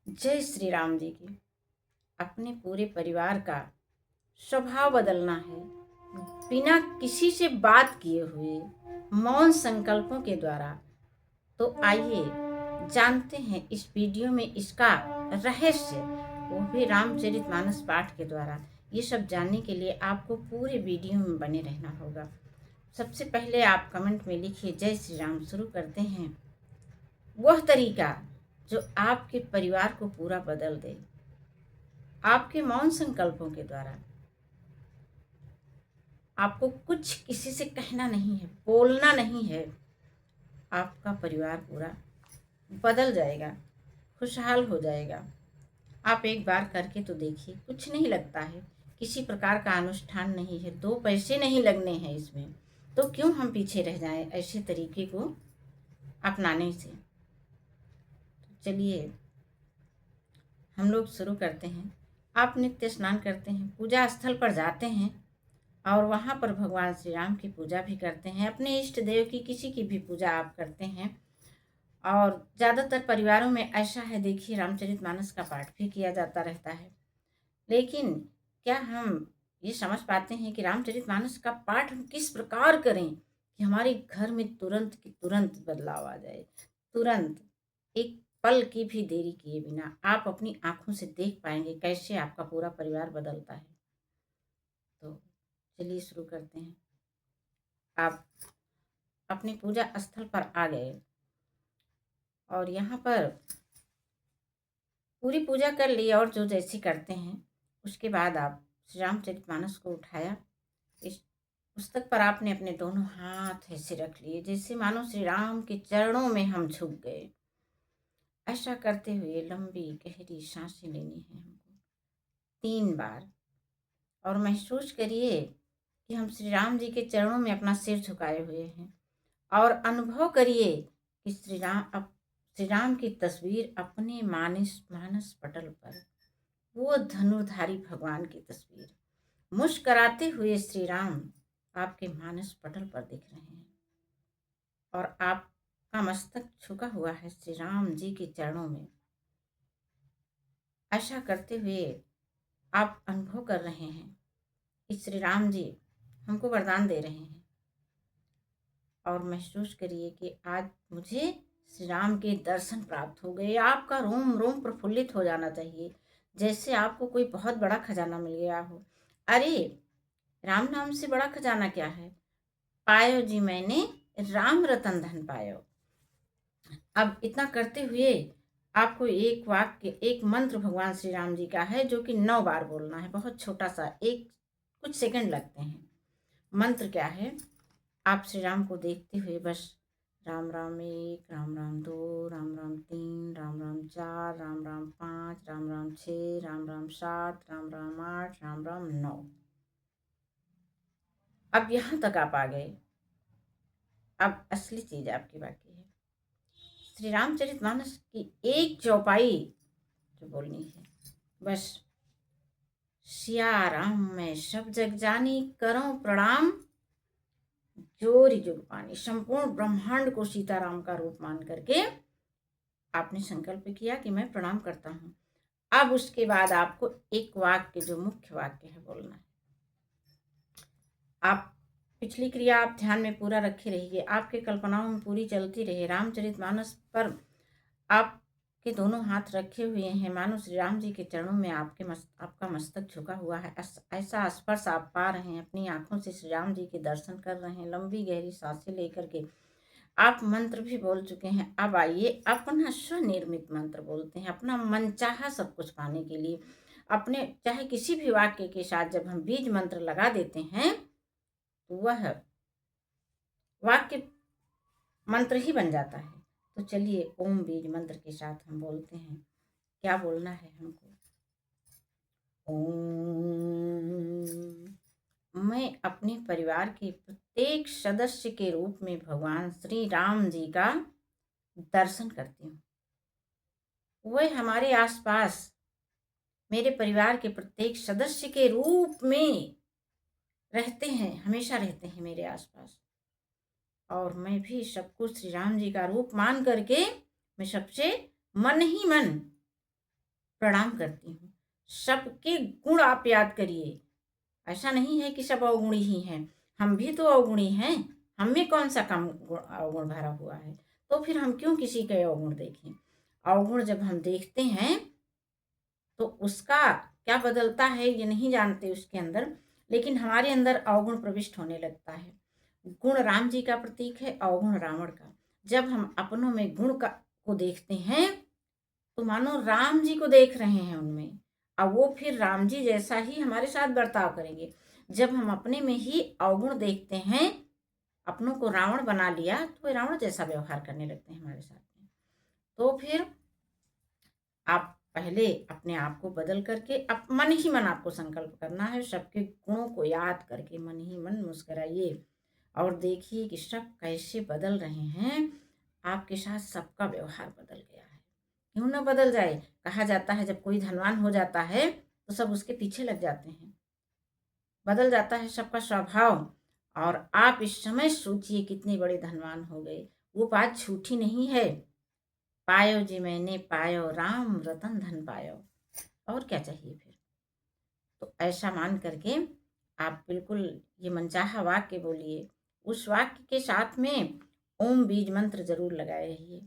जय श्री राम जी की। अपने पूरे परिवार का स्वभाव बदलना है बिना किसी से बात किए हुए, मौन संकल्पों के द्वारा। तो आइए जानते हैं इस वीडियो में इसका रहस्य, वो भी रामचरितमानस पाठ के द्वारा। ये सब जानने के लिए आपको पूरे वीडियो में बने रहना होगा। सबसे पहले आप कमेंट में लिखिए जय श्री राम। शुरू करते हैं। वह तरीका जो आपके परिवार को पूरा बदल दे, आपके मौन संकल्पों के द्वारा। आपको कुछ किसी से कहना नहीं है, बोलना नहीं है, आपका परिवार पूरा बदल जाएगा, खुशहाल हो जाएगा। आप एक बार करके तो देखिए, कुछ नहीं लगता है, किसी प्रकार का अनुष्ठान नहीं है, 2 पैसे नहीं लगने हैं इसमें, तो क्यों हम पीछे रह जाएं ऐसे तरीके को अपनाने से। तो चलिए हम लोग शुरू करते हैं। आप नित्य स्नान करते हैं, पूजा स्थल पर जाते हैं और वहाँ पर भगवान श्री राम की पूजा भी करते हैं, अपने इष्ट देव की किसी की भी पूजा आप करते हैं। और ज़्यादातर परिवारों में ऐसा है, देखिए रामचरितमानस का पाठ भी किया जाता रहता है। लेकिन क्या हम ये समझ पाते हैं कि रामचरितमानस का पाठ हम किस प्रकार करें कि हमारे घर में तुरंत की तुरंत बदलाव आ जाए। तुरंत, एक पल की भी देरी किए बिना आप अपनी आंखों से देख पाएंगे कैसे आपका पूरा परिवार बदलता है। तो चलिए शुरू करते हैं। आप अपने पूजा स्थल पर आ गए और यहाँ पर पूरी पूजा कर ली, और जो जैसे करते हैं उसके बाद आप श्री रामचरितमानस को उठाया। इस पुस्तक पर आपने अपने दोनों हाथ ऐसे रख लिए जैसे मानो श्री राम के चरणों में हम झुक गए। ऐसा करते हुए लंबी गहरी सांसें लेनी है हमको 3 बार, और महसूस करिए कि हम श्री राम जी के चरणों में अपना सिर झुकाए हुए हैं। और अनुभव करिए कि श्री राम की तस्वीर अपने मानस मानस पटल पर, वो धनुर्धारी भगवान की तस्वीर, मुस्कराते हुए श्री राम आपके मानस पटल पर दिख रहे हैं और आपका मस्तक झुका हुआ है श्री राम जी के चरणों में। ऐसा करते हुए आप अनुभव कर रहे हैं कि श्री राम जी हमको वरदान दे रहे हैं। और महसूस करिए कि आज मुझे श्री राम के दर्शन प्राप्त हो गए। आपका रोम रोम प्रफुल्लित हो जाना चाहिए, जैसे आपको कोई बहुत बड़ा खजाना मिल गया हो। अरे, राम नाम से बड़ा खजाना क्या है? पायो जी मैंने राम रतन धन पायो। अब इतना करते हुए आपको एक वाक्य, एक मंत्र भगवान श्री राम जी का है जो कि 9 बार बोलना है। बहुत छोटा सा, एक कुछ सेकंड लगते हैं। मंत्र क्या है? आप श्री राम को देखते हुए बस राम राम 1, राम राम 2, राम राम 3, राम राम 4, राम राम 5, राम राम 6, राम राम 7, राम राम 8, राम राम 9। अब यहाँ तक आप आ गए। अब असली चीज आपकी बाकी है। श्री रामचरितमानस की एक चौपाई जो बोलनी है, बस सिया राम मैं सब जग जानी, करो प्रणाम जोरी जुग पानी। संपूर्ण ब्रह्मांड को सीताराम का रूप मान करके आपने संकल्प किया कि मैं प्रणाम करता हूँ। अब उसके बाद आपको एक वाक्य, जो मुख्य वाक्य है, बोलना है। आप पिछली क्रिया आप ध्यान में पूरा रखे रहिए, आपके कल्पनाओं में पूरी चलती रहे। रामचरितमानस पर आपके दोनों हाथ रखे हुए हैं, मानो श्री राम जी के चरणों में आपका मस्तक झुका हुआ है। ऐसा स्पर्श आप पा रहे हैं, अपनी आंखों से श्री राम जी के दर्शन कर रहे हैं। लंबी गहरी सांसें लेकर के आप मंत्र भी बोल चुके हैं। अब आइए अपना स्वनिर्मित मंत्र बोलते हैं, अपना मनचाहा सब कुछ पाने के लिए। अपने चाहे किसी भी वाक्य के साथ जब हम बीज मंत्र लगा देते हैं तो वह वाक्य मंत्र ही बन जाता है। तो चलिए ओम बीज मंत्र के साथ हम बोलते हैं। क्या बोलना है हमको? ओम। मैं अपने परिवार के प्रत्येक सदस्य के रूप में भगवान श्री राम जी का दर्शन करती हूँ। वह हमारे आसपास मेरे परिवार के प्रत्येक सदस्य के रूप में रहते हैं, हमेशा रहते हैं मेरे आसपास। और मैं भी सबको श्री राम जी का रूप मान करके मैं सबसे मन ही मन प्रणाम करती हूँ। सबके गुण आप याद करिए। ऐसा नहीं है कि सब अवगुणी ही हैं, हम भी तो अवगुणी हैं। हम में कौन सा कम अवगुण भरा हुआ है? तो फिर हम क्यों किसी के अवगुण देखें? अवगुण जब हम देखते हैं तो उसका क्या बदलता है ये नहीं जानते उसके अंदर, लेकिन हमारे अंदर अवगुण प्रविष्ट होने लगता है। गुण राम जी का प्रतीक है, अवगुण रावण का। जब हम अपनों में गुण को देखते हैं तो मानो राम जी को देख रहे हैं उनमें, अब वो फिर राम जी जैसा ही हमारे साथ बर्ताव करेंगे। जब हम अपने में ही अवगुण देखते हैं, अपनों को रावण बना लिया, तो वे रावण जैसा व्यवहार करने लगते हैं हमारे साथ में। तो फिर आप पहले अपने आप को बदल करके मन ही मन आपको संकल्प करना है, सबके गुणों को याद करके मन ही मन मुस्कुराइए और देखिए कि सब कैसे बदल रहे हैं। आपके साथ सबका व्यवहार बदल गया है। क्यों ना बदल जाए? कहा जाता है जब कोई धनवान हो जाता है तो सब उसके पीछे लग जाते हैं, बदल जाता है सबका स्वभाव। और आप इस समय सोचिए कितने बड़े धनवान हो गए। वो बात झूठी नहीं है। पायो जी मैंने पायो राम रतन धन पायो, और क्या चाहिए फिर? तो ऐसा मान करके आप बिल्कुल ये मनचाहा वाक्य बोलिए। उस वाक्य के साथ में ओम बीज मंत्र जरूर लगाए रहिए।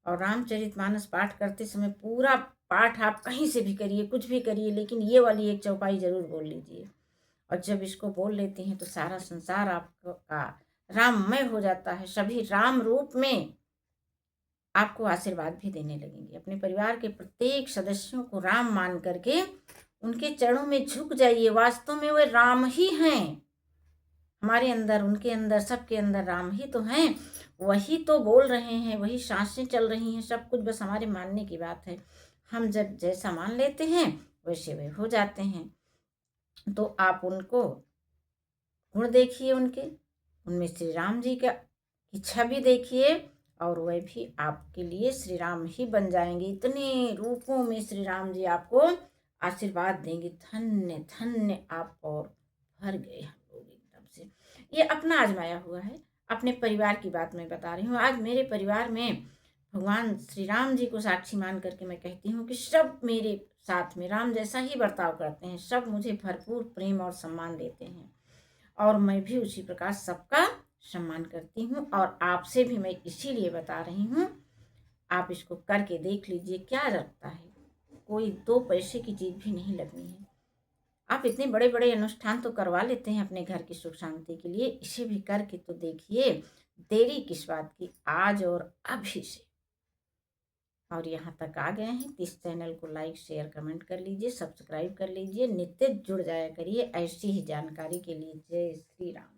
और रामचरितमानस पाठ करते समय पूरा पाठ आप कहीं से भी करिए, कुछ भी करिए, लेकिन ये वाली एक चौपाई जरूर बोल लीजिए। और जब इसको बोल लेते हैं तो सारा संसार आपका राममय हो जाता है। सभी राम रूप में आपको आशीर्वाद भी देने लगेंगे। अपने परिवार के प्रत्येक सदस्यों को राम मान करके उनके चरणों में झुक जाइए। वास्तव में वे राम ही हैं। हमारे अंदर, उनके अंदर, सबके अंदर राम ही तो हैं। वही तो बोल रहे हैं, वही सांसें चल रही हैं, सब कुछ बस हमारे मानने की बात है। हम जब जैसा मान लेते हैं वैसे वे हो जाते हैं। तो आप उनको गुण देखिए, उनमें श्री राम जी का की छवि देखिए, और वह भी आपके लिए श्री राम ही बन जाएंगे। इतने रूपों में श्री राम जी आपको आशीर्वाद देंगे। धन्य धन्य आप, और भर गए हम लोग एकदम से। ये अपना आजमाया हुआ है। अपने परिवार की बात मैं बता रही हूँ। आज मेरे परिवार में भगवान श्री राम जी को साक्षी मान करके मैं कहती हूँ कि सब मेरे साथ में राम जैसा ही बर्ताव करते हैं। सब मुझे भरपूर प्रेम और सम्मान देते हैं, और मैं भी उसी प्रकार सबका सम्मान करती हूँ। और आपसे भी मैं इसीलिए बता रही हूँ, आप इसको करके देख लीजिए। क्या लगता है? कोई 2 पैसे की चीज़ भी नहीं लगनी है। आप इतने बड़े बड़े अनुष्ठान तो करवा लेते हैं अपने घर की सुख शांति के लिए, इसे भी करके तो देखिए। देरी किस बात की, आज और अभी से। और यहाँ तक आ गए हैं तो इस चैनल को लाइक शेयर कमेंट कर लीजिए, सब्सक्राइब कर लीजिए। नित्य जुड़ जाया करिए ऐसी ही जानकारी के लिए। जय श्री राम।